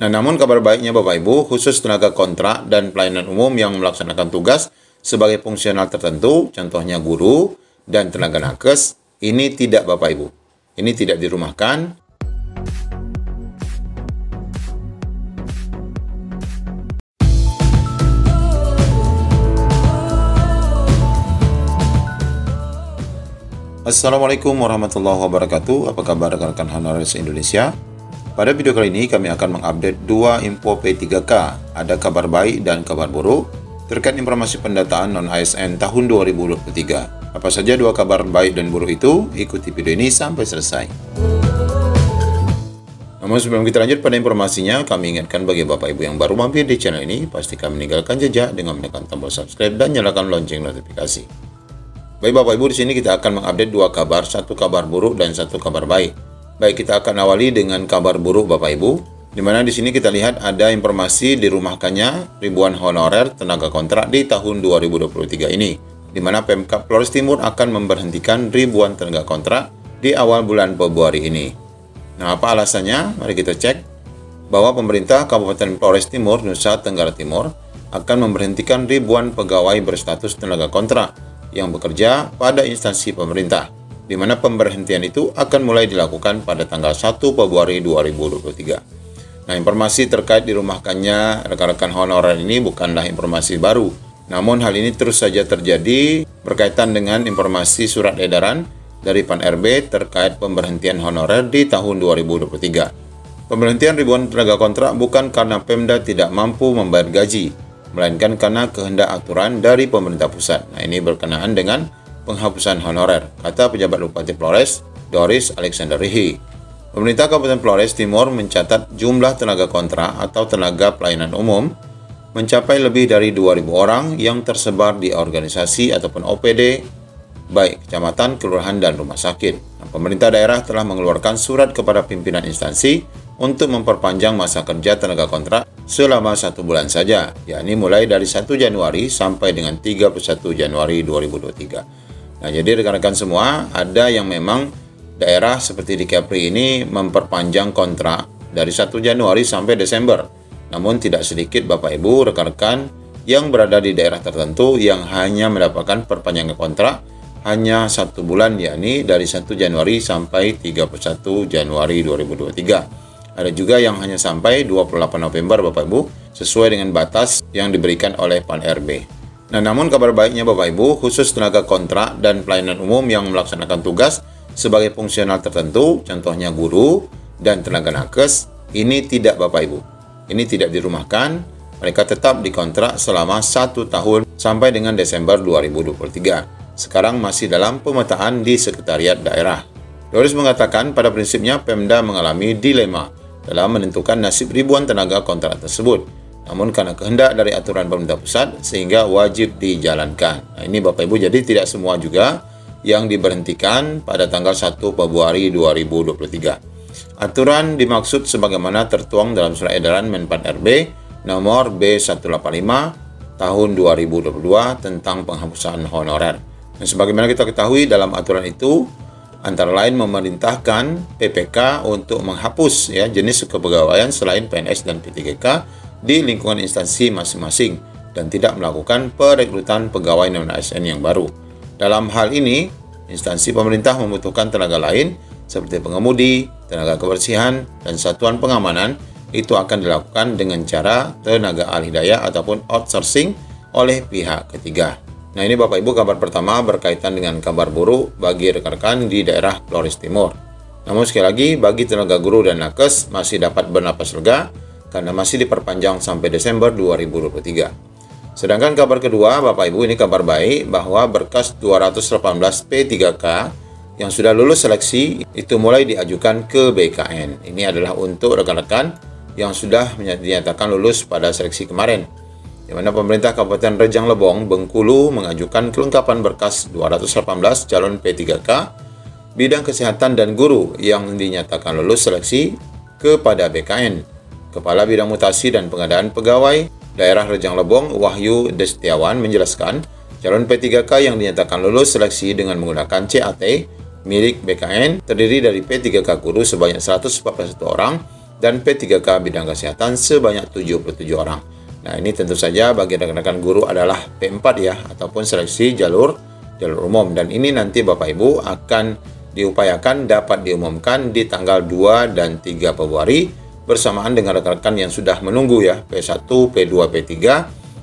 Nah, namun kabar baiknya Bapak Ibu, khusus tenaga kontrak dan pelayanan umum yang melaksanakan tugas sebagai fungsional tertentu, contohnya guru dan tenaga nakes, ini tidak Bapak Ibu. Ini tidak dirumahkan. Assalamualaikum warahmatullahi wabarakatuh. Apa kabar rekan-rekan honorer se-Indonesia? Pada video kali ini kami akan mengupdate dua info P3K. Ada kabar baik dan kabar buruk terkait informasi pendataan non-ASN tahun 2023. Apa saja dua kabar baik dan buruk itu? Ikuti video ini sampai selesai. Namun sebelum kita lanjut pada informasinya, kami ingatkan bagi Bapak Ibu yang baru mampir di channel ini, pastikan meninggalkan jejak dengan menekan tombol subscribe dan nyalakan lonceng notifikasi. Baik Bapak Ibu, di sini kita akan mengupdate dua kabar, satu kabar buruk dan satu kabar baik. Baik, kita akan awali dengan kabar buruk Bapak Ibu, di mana di sini kita lihat ada informasi dirumahkannya ribuan honorer tenaga kontrak di tahun 2023 ini, di mana Pemkab Flores Timur akan memberhentikan ribuan tenaga kontrak di awal bulan Februari ini. Nah, apa alasannya? Mari kita cek bahwa pemerintah Kabupaten Flores Timur, Nusa Tenggara Timur akan memberhentikan ribuan pegawai berstatus tenaga kontrak yang bekerja pada instansi pemerintah, di mana pemberhentian itu akan mulai dilakukan pada tanggal 1 Februari 2023. Nah, informasi terkait dirumahkannya rekan-rekan honorer ini bukanlah informasi baru, namun hal ini terus saja terjadi berkaitan dengan informasi surat edaran dari Pan-RB terkait pemberhentian honorer di tahun 2023. Pemberhentian ribuan tenaga kontrak bukan karena Pemda tidak mampu membayar gaji, melainkan karena kehendak aturan dari pemerintah pusat. Nah, ini berkenaan dengan penghapusan honorer, kata pejabat Bupati Flores, Doris Alexander Rihi. Pemerintah Kabupaten Flores Timur mencatat jumlah tenaga kontrak atau tenaga pelayanan umum mencapai lebih dari 2.000 orang yang tersebar di organisasi ataupun OPD, baik kecamatan, kelurahan, dan rumah sakit. Nah, pemerintah daerah telah mengeluarkan surat kepada pimpinan instansi untuk memperpanjang masa kerja tenaga kontrak selama 1 bulan saja, yakni mulai dari 1 Januari sampai dengan 31 Januari 2023. Nah, jadi rekan-rekan semua, ada yang memang daerah seperti di Kepri ini memperpanjang kontrak dari 1 Januari sampai Desember. Namun tidak sedikit Bapak Ibu, rekan-rekan yang berada di daerah tertentu yang hanya mendapatkan perpanjangan kontrak hanya 1 bulan, yakni dari 1 Januari sampai 31 Januari 2023. Ada juga yang hanya sampai 28 November Bapak Ibu, sesuai dengan batas yang diberikan oleh Pan-RB. Nah, namun kabar baiknya Bapak Ibu, khusus tenaga kontrak dan pelayanan umum yang melaksanakan tugas sebagai fungsional tertentu, contohnya guru dan tenaga nakes, ini tidak Bapak Ibu. Ini tidak dirumahkan, mereka tetap dikontrak selama 1 tahun sampai dengan Desember 2023. Sekarang masih dalam pemetaan di sekretariat daerah. Doris mengatakan pada prinsipnya Pemda mengalami dilema dalam menentukan nasib ribuan tenaga kontrak tersebut. Namun karena kehendak dari aturan pemerintah pusat sehingga wajib dijalankan. Nah, ini Bapak Ibu, jadi tidak semua juga yang diberhentikan pada tanggal 1 Februari 2023. Aturan dimaksud sebagaimana tertuang dalam surat edaran Menpan RB nomor B185 tahun 2022 tentang penghapusan honorer. Dan sebagaimana kita ketahui dalam aturan itu, antara lain memerintahkan PPK untuk menghapus jenis kepegawaian selain PNS dan P3K di lingkungan instansi masing-masing dan tidak melakukan perekrutan pegawai non-ASN yang baru. Dalam hal ini, instansi pemerintah membutuhkan tenaga lain seperti pengemudi, tenaga kebersihan, dan satuan pengamanan. Itu akan dilakukan dengan cara tenaga ahli daya ataupun outsourcing oleh pihak ketiga. Nah, ini Bapak Ibu kabar pertama berkaitan dengan kabar buruk bagi rekan-rekan di daerah Flores Timur. Namun sekali lagi, bagi tenaga guru dan nakes masih dapat bernapas lega karena masih diperpanjang sampai Desember 2023. Sedangkan kabar kedua Bapak Ibu, ini kabar baik bahwa berkas 218 P3K yang sudah lulus seleksi itu mulai diajukan ke BKN. Ini adalah untuk rekan-rekan yang sudah dinyatakan lulus pada seleksi kemarin, di mana pemerintah Kabupaten Rejang Lebong, Bengkulu mengajukan kelengkapan berkas 218 calon P3K bidang kesehatan dan guru yang dinyatakan lulus seleksi kepada BKN. Kepala Bidang Mutasi dan Pengadaan Pegawai Daerah Rejang Lebong, Wahyu Destiawan menjelaskan, calon P3K yang dinyatakan lulus seleksi dengan menggunakan CAT milik BKN terdiri dari P3K guru sebanyak 141 orang dan P3K bidang kesehatan sebanyak 77 orang. Nah, ini tentu saja bagi rekan-rekan guru adalah P4 ya, ataupun seleksi jalur umum. Dan ini nanti Bapak Ibu akan diupayakan dapat diumumkan di tanggal 2 dan 3 Februari bersamaan dengan rekan-rekan yang sudah menunggu ya, P1, P2, P3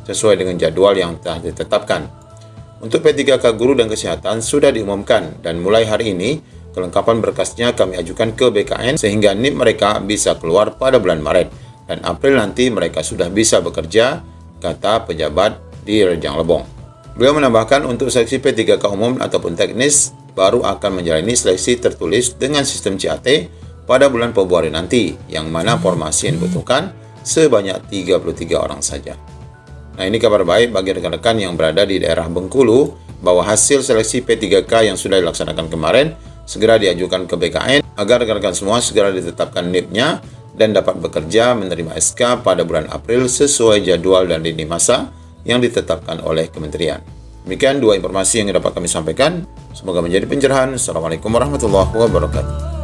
sesuai dengan jadwal yang telah ditetapkan. Untuk P3K guru dan kesehatan sudah diumumkan dan mulai hari ini kelengkapan berkasnya kami ajukan ke BKN sehingga NIP mereka bisa keluar pada bulan Maret dan April nanti mereka sudah bisa bekerja, kata pejabat di Rejang Lebong. Beliau menambahkan untuk seleksi P3K umum ataupun teknis baru akan menjalani seleksi tertulis dengan sistem CAT pada bulan Februari nanti, yang mana formasi yang dibutuhkan sebanyak 33 orang saja. Nah, ini kabar baik bagi rekan-rekan yang berada di daerah Bengkulu bahwa hasil seleksi P3K yang sudah dilaksanakan kemarin segera diajukan ke BKN agar rekan-rekan semua segera ditetapkan NIP-nya dan dapat bekerja menerima SK pada bulan April sesuai jadwal dan lini masa yang ditetapkan oleh kementerian. Demikian dua informasi yang dapat kami sampaikan. Semoga menjadi pencerahan. Assalamualaikum warahmatullahi wabarakatuh.